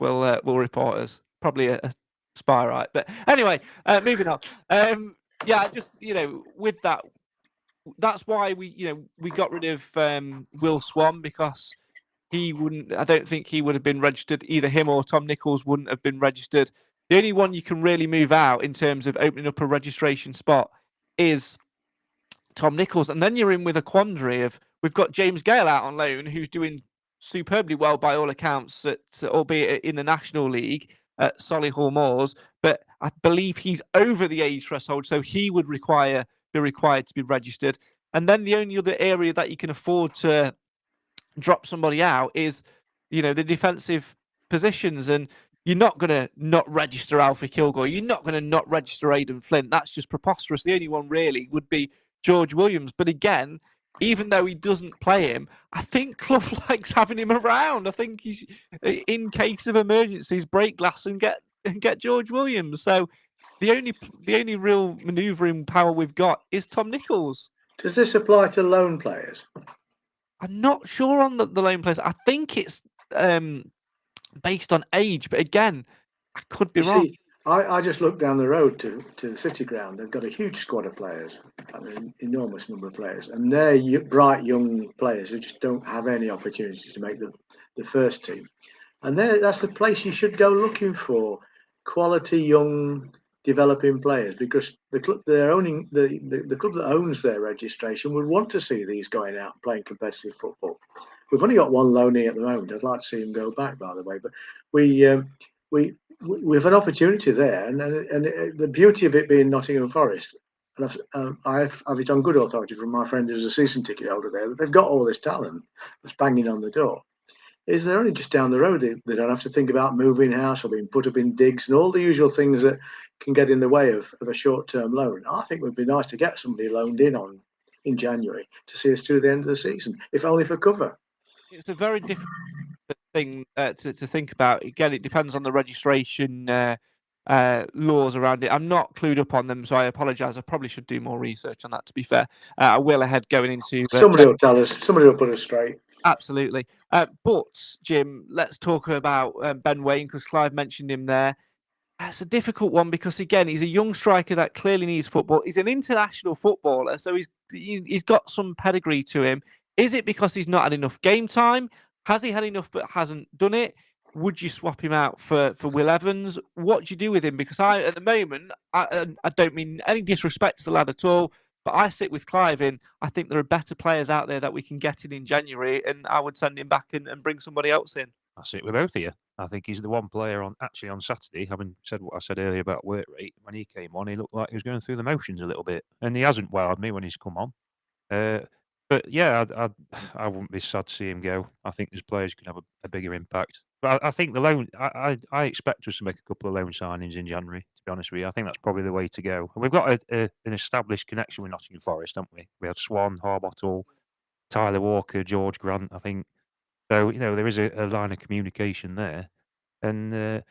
will report us. Probably a spy, right? But anyway, moving on. With that, that's why we got rid of Will Swan, because I don't think he would have been registered. Either him or Tom Nichols wouldn't have been registered. The only one you can really move out in terms of opening up a registration spot is Tom Nichols. And then you're in with a quandary of, we've got James Gale out on loan, who's doing superbly well by all accounts, albeit in the National League at Solihull Moors, but I believe he's over the age threshold, so he would be required to be registered. And then the only other area that you can afford to drop somebody out is, the defensive positions. And you're not going to not register Alfie Kilgore. You're not going to not register Aidan Flint. That's just preposterous. The only one really would be George Williams. But again, even though he doesn't play him, I think Clough likes having him around. I think he's, in case of emergencies, break glass and get George Williams. So the only real manoeuvring power we've got is Tom Nichols.
Does this apply to loan players?
I'm not sure on the loan players. I think it's based on age, but again, I could be wrong.
See, I just looked down the road to the City Ground. They've got a huge squad of players, enormous number of players, and they're bright young players who just don't have any opportunity to make the first team. And that's the place you should go looking for quality young developing players, because the club the club that owns their registration would want to see these going out and playing competitive football. We've only got one loanee at the moment. I'd like to see him go back, by the way, but we have an opportunity there, and the beauty of it being Nottingham Forest, and I have it on good authority from my friend who's a season ticket holder there, that they've got all this talent that's banging on the door. Is they're only just down the road. They don't have to think about moving house or being put up in digs and all the usual things that can get in the way of a short-term loan. I think it would be nice to get somebody loaned in January to see us through the end of the season, if only for cover.
It's a very difficult thing to think about. Again, it depends on the registration laws around it. I'm not clued up on them, so I apologise. I probably should do more research on that, to be fair. I will ahead going into...
Somebody will tell us. Somebody will put us straight.
Absolutely. But, Jim, let's talk about Ben Waine, because Clive mentioned him there. It's a difficult one because, again, he's a young striker that clearly needs football. He's an international footballer, so he's got some pedigree to him. Is it because he's not had enough game time? Has he had enough but hasn't done it? Would you swap him out for Will Evans? What do you do with him? Because at the moment, I don't mean any disrespect to the lad at all, but I sit with Clive in. I think there are better players out there that we can get in January, and I would send him back and bring somebody else in.
I sit with both of you. I think he's the one player on Saturday, having said what I said earlier about work rate, when he came on, he looked like he was going through the motions a little bit. And he hasn't wowed me when he's come on. But yeah, I wouldn't be sad to see him go. I think there's players who can have a bigger impact. But I think the loan, I expect us to make a couple of loan signings in January, to be honest with you. I think that's probably the way to go. And we've got an established connection with Nottingham Forest, haven't we? We had Swan, Harbottle, Tyler Walker, George Grant, I think. So, there is a line of communication there. And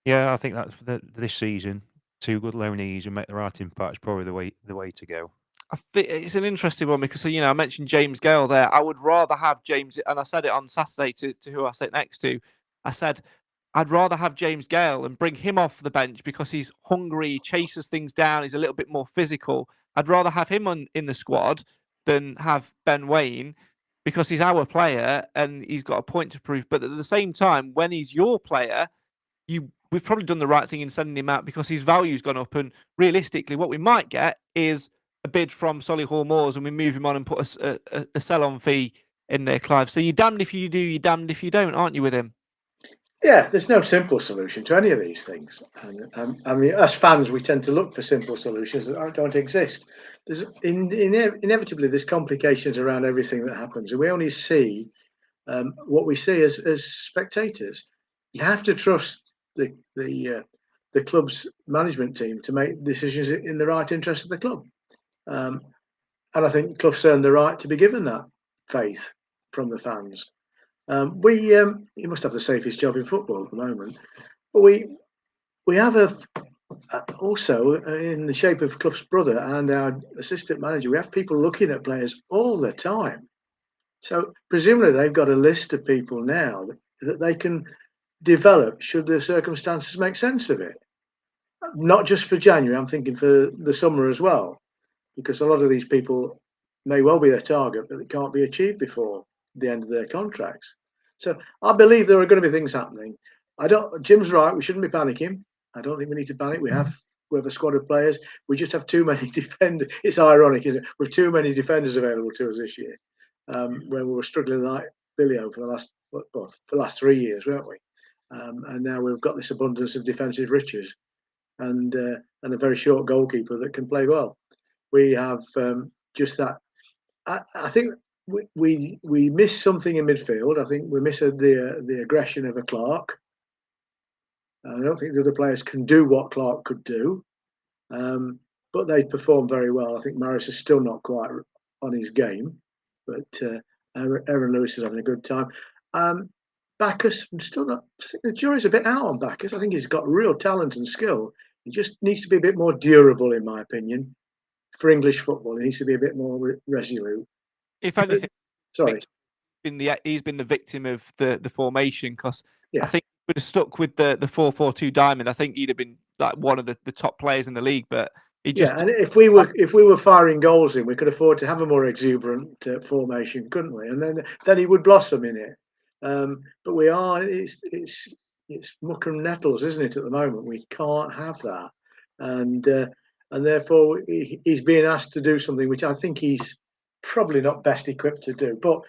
yeah, I think that this season, 2 good loanees who make the right impact is probably the way to go.
I think it's an interesting one because, I mentioned James Gale there. I would rather have James, and I said it on Saturday to who I sit next to. I said, I'd rather have James Gale and bring him off the bench because he's hungry, he chases things down, he's a little bit more physical. I'd rather have him in the squad than have Ben Waine, because he's our player and he's got a point to prove. But at the same time, when he's your player, we've probably done the right thing in sending him out because his value's gone up. And realistically, what we might get is a bid from Solihull Moors and we move him on and put a sell-on fee in there, Clive. So you're damned if you do, you're damned if you don't, aren't you, with him?
Yeah, there's no simple solution to any of these things. And I mean, as fans, we tend to look for simple solutions that don't exist. There's inevitably there's complications around everything that happens, and we only see what we see as spectators. You have to trust the club's management team to make decisions in the right interest of the club, and I think Clough's earned the right to be given that faith from the fans. He must have the safest job in football at the moment, but we have also in the shape of Clough's brother and our assistant manager, we have people looking at players all the time. So presumably they've got a list of people now that they can develop should the circumstances make sense of it. Not just for January, I'm thinking for the summer as well, because a lot of these people may well be their target, but it can't be achieved before the end of their contracts. So I believe there are going to be things happening. Jim's right, we shouldn't be panicking. I don't think we need to panic. We have a squad of players. We just have too many defenders. It's ironic, isn't it? We've too many defenders available to us this year, where we were struggling like Billio for the last 3 years, weren't we? And now we've got this abundance of defensive riches, and a very short goalkeeper that can play well. We have just that I think we miss something in midfield. I think we miss the aggression of a Clark. I don't think the other players can do what Clark could do, but they perform very well. I think Maris is still not quite on his game, but Aaron Lewis is having a good time. Bacchus, I'm still not. I think the jury's a bit out on Bacchus. I think he's got real talent and skill. He just needs to be a bit more durable, in my opinion, for English football. He needs to be a bit more resolute.
If anything,
Sorry,
he's been the victim of the formation, because
Yeah.
I think if he would have stuck with the 4-4-2 diamond, I think he'd have been like one of the top players in the league. But he just
and if we were firing goals in, we could afford to have a more exuberant formation, couldn't we? And then he would blossom in it. But we are. It's muck and nettles, isn't it? At the moment, we can't have that, and therefore he's being asked to do something which I think he's probably not best equipped to do. But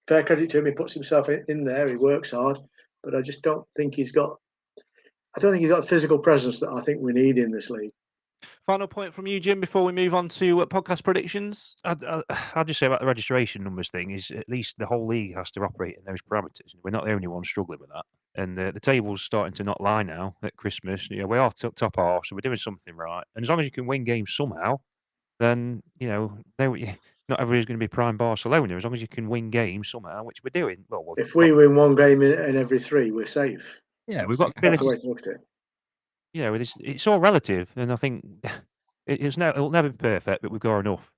fair credit to him, he puts himself in there. He works hard, but I just don't think he's got. I don't think he's got the physical presence that I think we need in this league.
Final point from you, Jim, before we move on to podcast predictions.
I'll just say about the registration numbers thing is at least the whole league has to operate in those parameters. We're not the only ones struggling with that. And the table's starting to not lie now at Christmas. We are top half, so we're doing something right. And as long as you can win games somehow, then, not everybody's going to be prime Barcelona. As long as you can win games somehow, which we're doing. Well,
if we win one game in every three, we're safe.
Yeah, we've got
That's the way to look at it.
It's all relative, and I think it'll never be perfect, but we've got enough.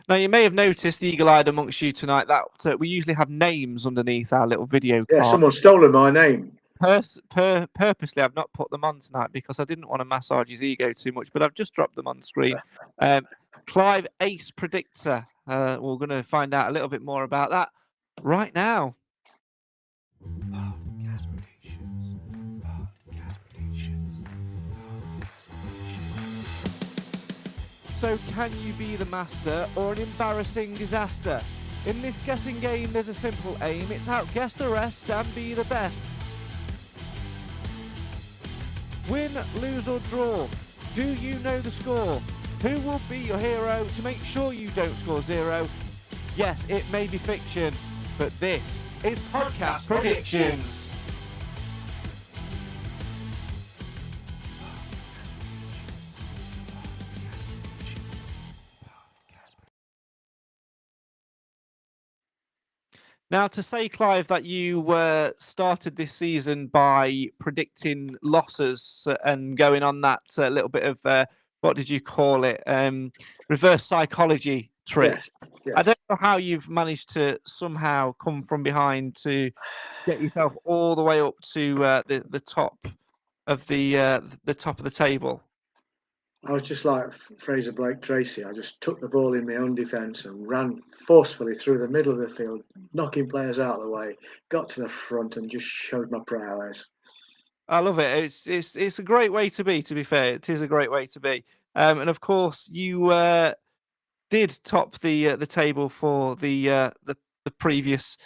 Now, you may have noticed, the eagle-eyed amongst you tonight, that we usually have names underneath our little video card.
Yeah, someone's stolen my name.
Purposely, I've not put them on tonight because I didn't want to massage his ego too much, but I've just dropped them on the screen. Clive Ace Predictor. We're going to find out a little bit more about that right now. So, can you be the master or an embarrassing disaster? In this guessing game, there's a simple aim. It's outguess the rest and be the best. Win, lose or draw. Do you know the score? Who will be your hero to make sure you don't score zero? Yes, it may be fiction, but this is Podcast Predictions. Now, to say, Clive, that you started this season by predicting losses and going on that little bit of, what did you call it, reverse psychology trip.
Yes.
I don't know how you've managed to somehow come from behind to get yourself all the way up to the top of the top of the table.
I was just like Fraser Blake Tracy. I just took the ball in my own defence and ran forcefully through the middle of the field, knocking players out of the way, got to the front and just showed my prowess.
I love it. It's a great way to be fair. It is a great way to be. And of course, you did top the table for the previous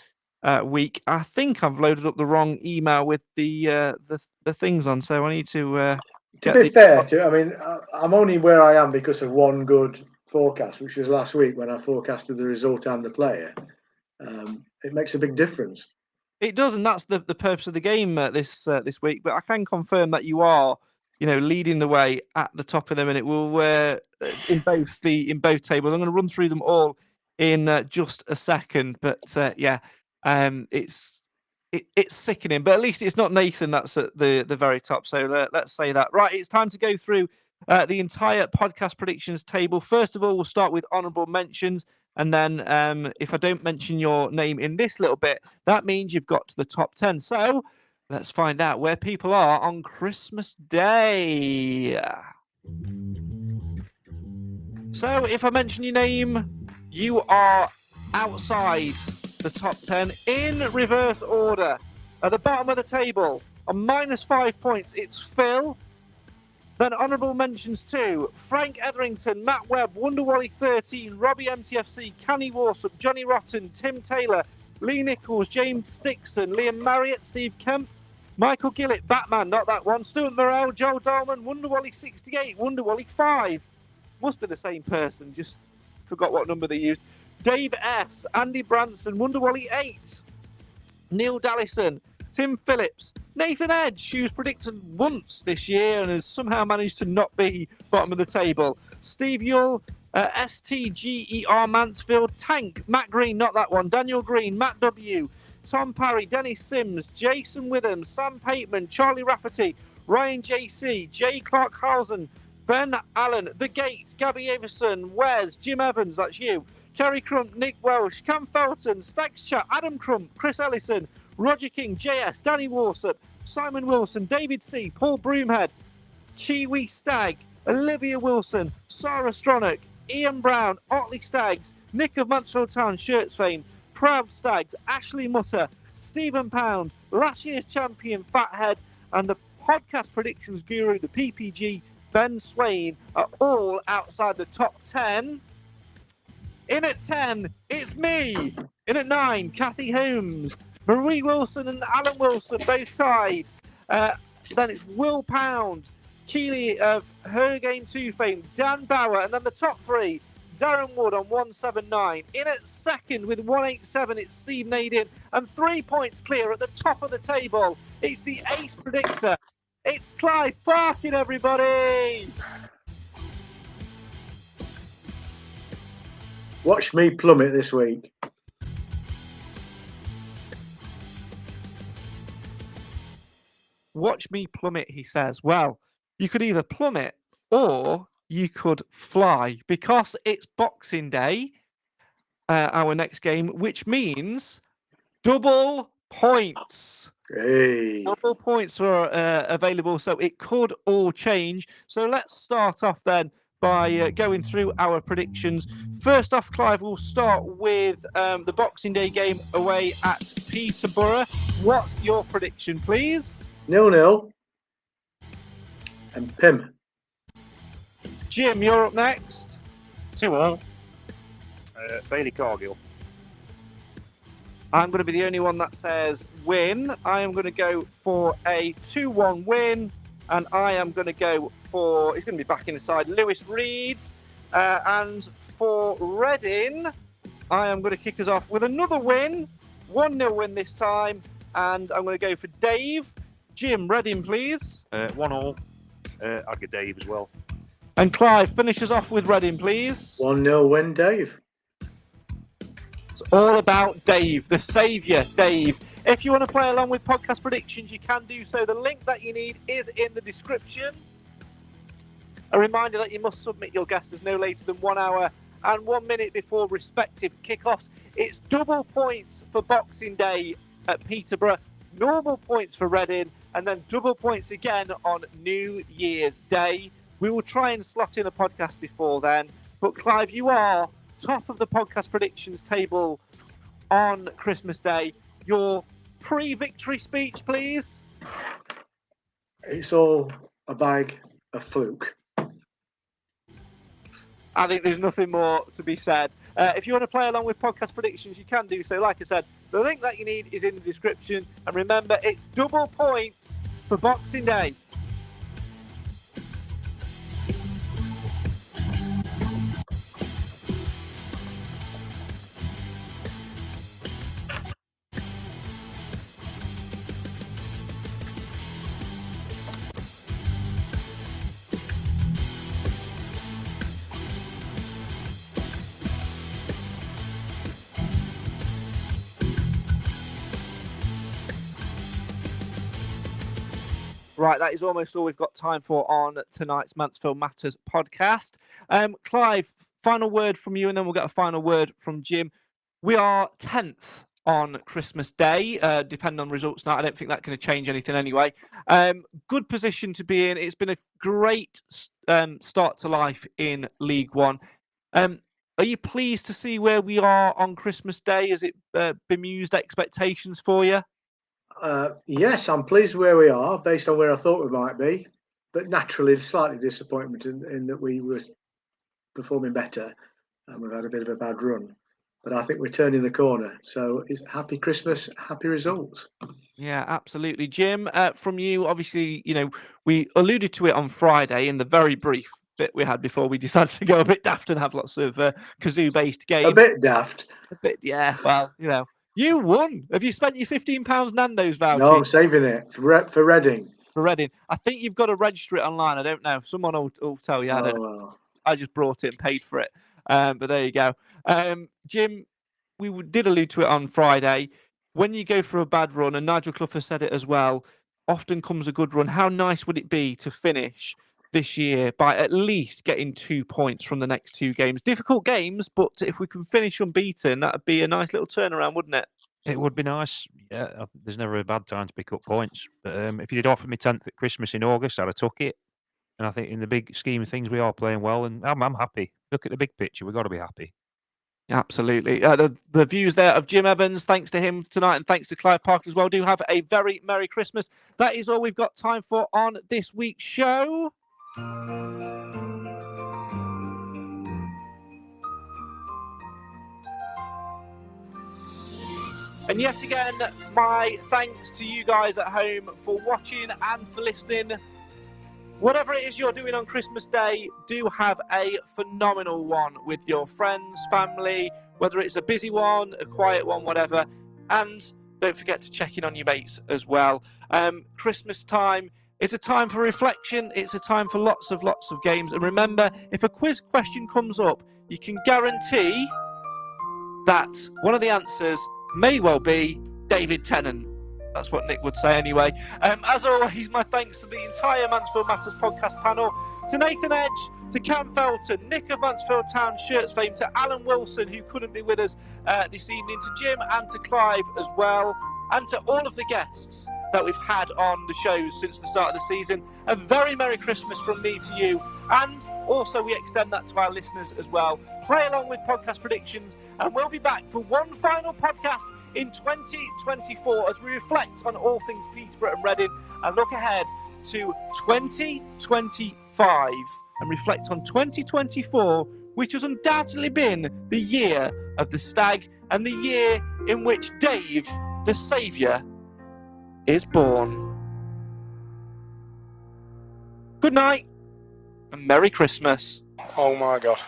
week. I think I've loaded up the wrong email with the things on, so I need to...
To be fair, I'm only where I am because of one good forecast, which was last week when I forecasted the result and the player. It makes a big difference.
It does, and that's the purpose of the game this week. But I can confirm that you are, leading the way at the top of them, and it will in both tables. I'm going to run through them all in just a second. But it's sickening, but at least it's not Nathan that's at the very top. So let's say that. Right, it's time to go through the entire podcast predictions table. First of all, we'll start with honourable mentions. And then if I don't mention your name in this little bit, that means you've got to the top 10. So let's find out where people are on Christmas Day. So if I mention your name, you are outside the top 10 in reverse order. At the bottom of the table, on -5 points, it's Phil. Then honourable mentions to Frank Etherington, Matt Webb, Wonderwally 13, Robbie MTFC, Canny Warsop, Johnny Rotten, Tim Taylor, Lee Nichols, James Dixon, Liam Marriott, Steve Kemp, Michael Gillett, Batman, not that one, Stuart Morrell, Joe Dolman, Wonderwally 68, Wonderwally 5. Must be the same person, just forgot what number they used. Dave S, Andy Branson, Wonderwally 8, Neil Dallison, Tim Phillips, Nathan Edge, who's predicted once this year and has somehow managed to not be bottom of the table, Steve Yull, STGER Mansfield, Tank, Matt Green, not that one, Daniel Green, Matt W, Tom Parry, Dennis Sims, Jason Witham, Sam Pateman, Charlie Rafferty, Ryan JC, Jay Clark-Hausen, Ben Allen, The Gates, Gabby Everson, Wes, Jim Evans, that's you, Kerry Crump, Nick Welsh, Cam Felton, Stags Chat, Adam Crump, Chris Ellison, Roger King, JS, Danny Warsop, Simon Wilson, David C, Paul Broomhead, Kiwi Stag, Olivia Wilson, Sarah Stronach, Ian Brown, Otley Stags, Nick of Mansfield Town, Shirts fame, Proud Stags, Ashley Mutter, Stephen Pound, last year's champion Fathead, and the podcast predictions guru, the PPG, Ben Swain, are all outside the top 10. In at 10, it's me. In at 9, Kathy Holmes, Marie Wilson and Alan Wilson, both tied. Then it's Will Pound, Keeley of Her Game 2 fame, Dan Bauer, and then the top 3, Darren Wood on 179. In at second with 187, it's Steve Nadin, and 3 points clear at the top of the table. It's the ace predictor. It's Clive Parkin, everybody.
Watch me plummet this week.
Watch me plummet, he says. Well, you could either plummet or you could fly, because it's Boxing Day, our next game, which means double points.
Hey.
Double points are available, so it could all change. So let's start off then by going through our predictions. First off, Clive, we'll start with the Boxing Day game away at Peterborough. What's your prediction, please?
0-0. And Pim.
Jim, you're up next.
2-1. Bailey Cargill.
I'm going to be the only one that says win. I am going to go for a 2-1 win, and I am going to go for, he's going to be back in the side, Lewis Reed. And for Reading, I am going to kick us off with another win, 1-0 win this time, and I'm going to go for Dave. Jim, Reading, please.
1-1. I'd get Dave as well.
And Clive, finishes off with Reading, please.
1-0 win, Dave.
It's all about Dave, the saviour, Dave. If you want to play along with podcast predictions, you can do so. The link that you need is in the description. A reminder that you must submit your guesses no later than 1 hour and 1 minute before respective kickoffs. It's double points for Boxing Day at Peterborough, normal points for Reading, and then double points again on New Year's Day. We will try and slot in a podcast before then. But Clive, you are top of the podcast predictions table on Christmas Day. Your pre-victory speech, please.
It's all a bag of fluke.
I think there's nothing more to be said. If you want to play along with podcast predictions, you can do so. Like I said, the link that you need is in the description. And remember, it's double points for Boxing Day. Right, that is almost all we've got time for on tonight's Mansfield Matters podcast. Clive, final word from you, and then we'll get a final word from Jim. We are 10th on Christmas Day, depending on results now. I don't think that's going to change anything anyway. Good position to be in. It's been a great start to life in League One. Are you pleased to see where we are on Christmas Day? Has it bemused expectations for you?
Yes, I'm pleased where we are based on where I thought we might be, but naturally slightly disappointment in that we were performing better and we've had a bit of a bad run. But I think we're turning the corner. So it's happy Christmas, happy results.
Yeah, absolutely. Jim, from you, obviously, you know, we alluded to it on Friday in the very brief bit we had before we decided to go a bit daft and have lots of kazoo-based games.
A bit daft.
A bit, yeah. Well, you won. Have you spent your £15 Nando's voucher?
No, I'm saving it for Reading.
For Reading. I think you've got to register it online. I don't know. Someone will tell you. I don't know.
Well.
I just brought it and paid for it. But there you go. Jim, we did allude to it on Friday. When you go for a bad run, and Nigel Clough has said it as well, often comes a good run. How nice would it be to finish this year by at least getting 2 points from the next 2 games? Difficult games, but if we can finish unbeaten, that would be a nice little turnaround, wouldn't it?
It would be nice. Yeah, there's never a bad time to pick up points. But if you'd offered me 10th at Christmas in August, I'd have took it. And I think in the big scheme of things, we are playing well, and I'm happy. Look at the big picture. We've got to be happy.
Absolutely. The views there of Jim Evans, thanks to him tonight, and thanks to Clive Parker as well. Do have a very Merry Christmas. That is all we've got time for on this week's show. And yet again, my thanks to you guys at home for watching and for listening. Whatever it is you're doing on Christmas Day, do have a phenomenal one with your friends, family, whether it's a busy one, a quiet one, whatever. And don't forget to check in on your mates as well. Christmas time is a time for reflection. It's a time for lots of games. And remember, if a quiz question comes up, you can guarantee that one of the answers may well be David Tennant. That's what Nick would say anyway. As always, my thanks to the entire Mansfield Matters podcast panel, to Nathan Edge, to Cam Felton, Nick of Mansfield Town Shirts fame, to Alan Wilson, who couldn't be with us this evening, to Jim and to Clive as well, and to all of the guests that we've had on the shows since the start of the season. A very Merry Christmas from me to you, and also we extend that to our listeners as well. Play along with podcast predictions, and we'll be back for one final podcast in 2024 as we reflect on all things Peterborough and Reading and look ahead to 2025 and reflect on 2024, which has undoubtedly been the year of the stag and the year in which Dave, the Saviour, is born. Good night and Merry Christmas.
Oh my God.